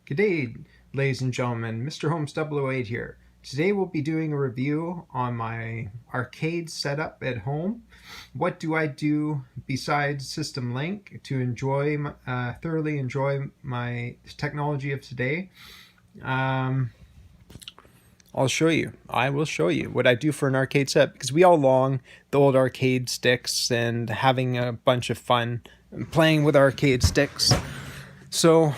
Good day, ladies and gentlemen. Mr. Holmes 008 here. Today we'll be doing a review on my arcade setup at home. What do I do besides System Link to thoroughly enjoy my technology of today? I'll show you. I will show you what I do for an arcade set, because we all long the old arcade sticks and having a bunch of fun playing with arcade sticks. So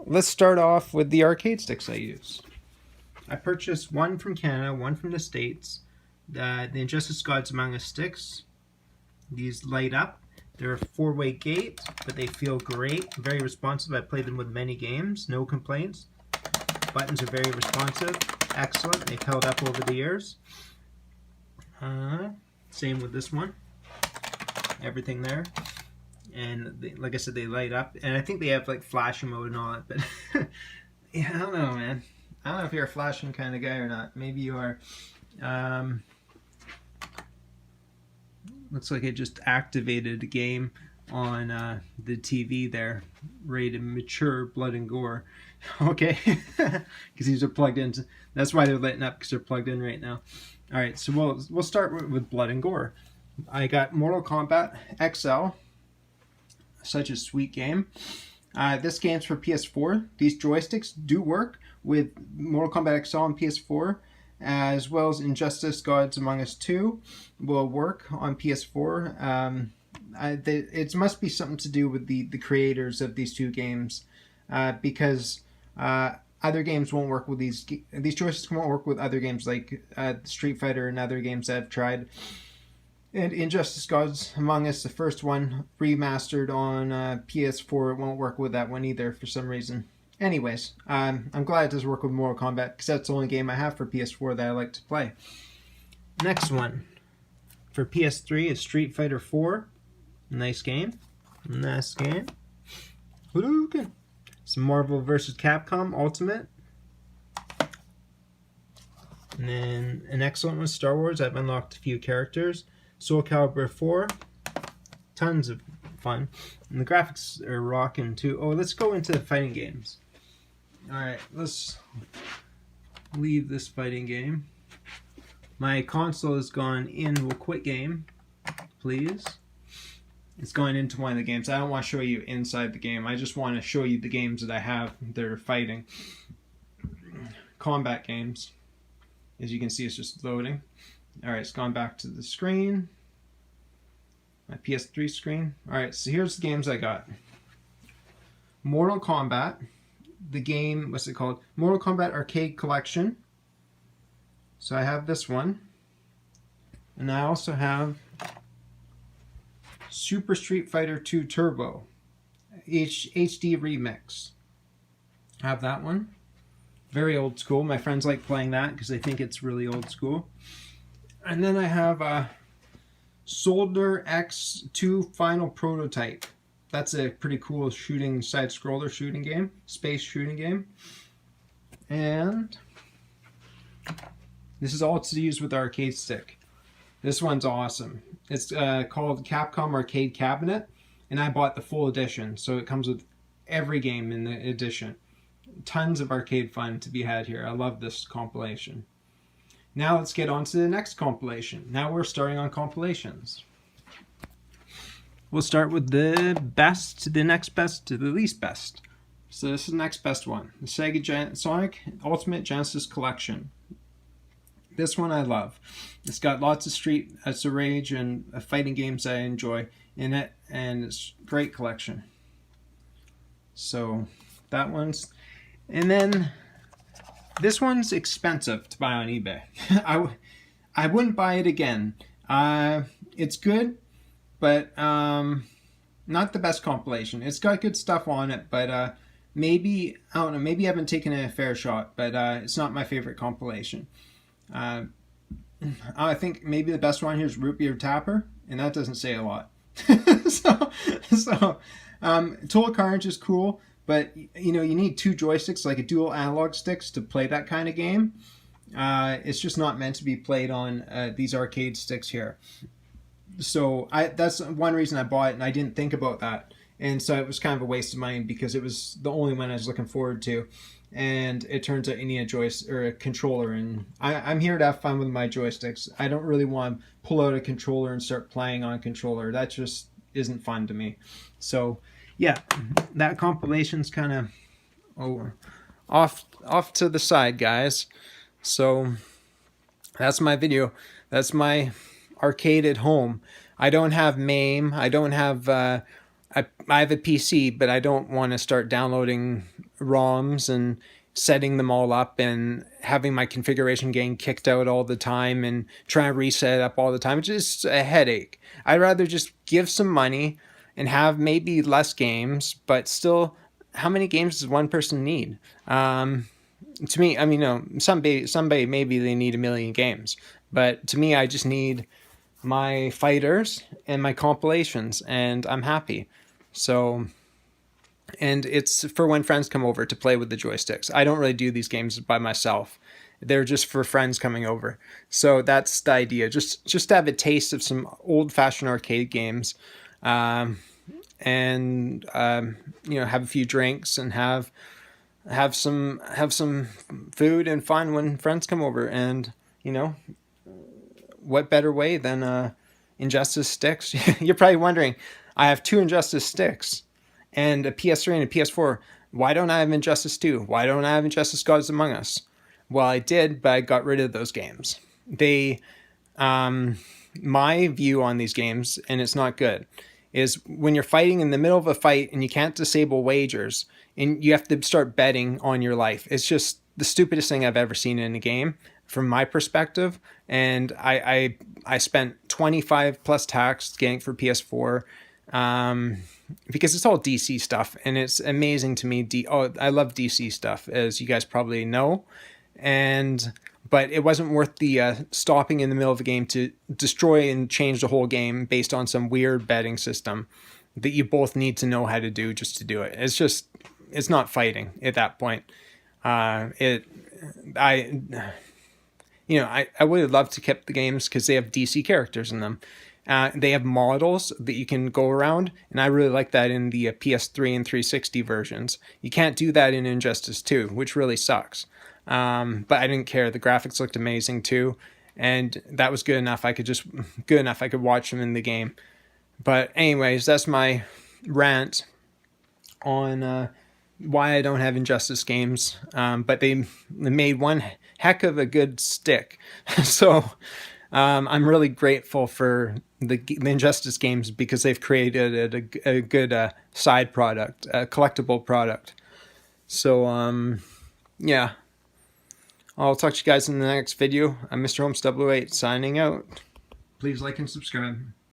let's start off with the arcade sticks I use. I purchased one from Canada, one from the States, the Injustice Gods Among Us sticks. These light up. They're a 4-way gate, but they feel great, very responsive. I played them with many games, no complaints. Buttons are very responsive, excellent. They've held up over the years. Same with this one. Everything there. And like I said, they light up, and I think they have like flashing mode and all that, but yeah, I don't know, man. I don't know if you're a flashing kind of guy or not. Maybe you are. Looks like it just activated a game on the TV there, rated mature blood and gore. Okay, because these are plugged in. That's why they're lighting up, because they're plugged in right now. All right, so we'll start with blood and gore. I got Mortal Kombat XL. Such a sweet game. This game's for PS4. These joysticks do work with Mortal Kombat XL on PS4, as well as Injustice Gods Among Us 2 will work on PS4. It must be something to do with the creators of these two games, because other games won't work with these joysticks won't work with other games like Street Fighter and other games that I've tried. And Injustice Gods Among Us, the first one, remastered on PS4, it won't work with that one either for some reason. Anyways, I'm glad it does work with Mortal Kombat, because that's the only game I have for PS4 that I like to play. Next one, for PS3, is Street Fighter 4. Nice game. Nice game. Hadouken! Some Marvel vs. Capcom Ultimate. And then an excellent one, Star Wars. I've unlocked a few characters. Soul Calibur 4, tons of fun, and the graphics are rocking too. Oh, let's go into the fighting games. Alright, let's leave this fighting game. My console has gone in. We'll quit game, please. It's going into one of the games. I don't want to show you inside the game. I just want to show you the games that I have that are fighting. Combat games. As you can see, it's just loading. Alright, it's gone back to the screen. My PS3 screen. Alright, so here's the games I got. Mortal Kombat. The game, what's it called? Mortal Kombat Arcade Collection. So I have this one. And I also have Super Street Fighter 2 Turbo. HD Remix. I have that one. Very old school. My friends like playing that because they think it's really old school. And then I have Soldier X2 Final Prototype. That's a pretty cool shooting, side-scroller shooting game. Space shooting game. And this is all to use with the arcade stick. This one's awesome. It's called Capcom Arcade Cabinet. And I bought the full edition. So it comes with every game in the edition. Tons of arcade fun to be had here. I love this compilation. Now let's get on to the next compilation. Now we're starting on compilations. We'll start with the best to the next best to the least best. So this is the next best one. The Sega Sonic Ultimate Genesis Collection. This one I love. It's got lots of Street Rage and fighting games I enjoy in it, and it's a great collection. So that one's... And then this one's expensive to buy on eBay. I wouldn't buy it again. It's good, but not the best compilation. It's got good stuff on it, but maybe, I don't know, maybe I haven't taken it a fair shot, but it's not my favorite compilation. I think maybe the best one here is Root Beer Tapper, and that doesn't say a lot. Total Carnage is cool. But, you know, you need two joysticks, like a dual analog sticks, to play that kind of game. It's just not meant to be played on these arcade sticks here. So that's one reason I bought it, and I didn't think about that. and so it was kind of a waste of money because it was the only one I was looking forward to. And it turns out you need a joystick or a controller, and I'm here to have fun with my joysticks. I don't really want to pull out a controller and start playing on a controller. That just isn't fun to me. So yeah, that compilation's kind of off to the side, guys. So that's my video. That's my arcade at home. I don't have MAME. I don't have I have a PC, but I don't want to start downloading ROMs and setting them all up and having my configuration getting kicked out all the time and trying to reset it up all the time. It's just a headache. I'd rather just give some money and have maybe less games, but still, how many games does one person need? To me, I mean, no, somebody maybe they need 1 million games, but to me, I just need my fighters and my compilations, and I'm happy. So, and it's for when friends come over to play with the joysticks. I don't really do these games by myself. They're just for friends coming over. So that's the idea. Just to have a taste of some old-fashioned arcade games, and have a few drinks and have some food and fun when friends come over. And what better way than Injustice sticks? You're probably wondering, I have 2 Injustice sticks and a PS3 and a PS4. Why don't I have Injustice 2? Why don't I have Injustice Gods Among Us? Well, I did, but I got rid of those games. They, my view on these games, and it's not good, is when you're fighting in the middle of a fight and you can't disable wagers and you have to start betting on your life. It's just the stupidest thing I've ever seen in a game from my perspective. And I spent 25 plus tax getting it for PS4, because it's all DC stuff, and it's amazing to me. I love DC stuff, as you guys probably know, but it wasn't worth the stopping in the middle of a game to destroy and change the whole game based on some weird betting system that you both need to know how to do just to do it. It's not fighting at that point. I would have loved to keep the games because they have DC characters in them. They have models that you can go around, and I really like that in the PS3 and 360 versions. You can't do that in Injustice 2, which really sucks. But I didn't care. The graphics looked amazing too, and that was good enough. I could watch them in the game. But anyways, that's my rant on why I don't have Injustice games. But they made one heck of a good stick. So I'm really grateful for the Injustice games because they've created a good side product, a collectible product. So yeah. I'll talk to you guys in the next video. I'm Mr. Holmes 008 signing out. Please like and subscribe.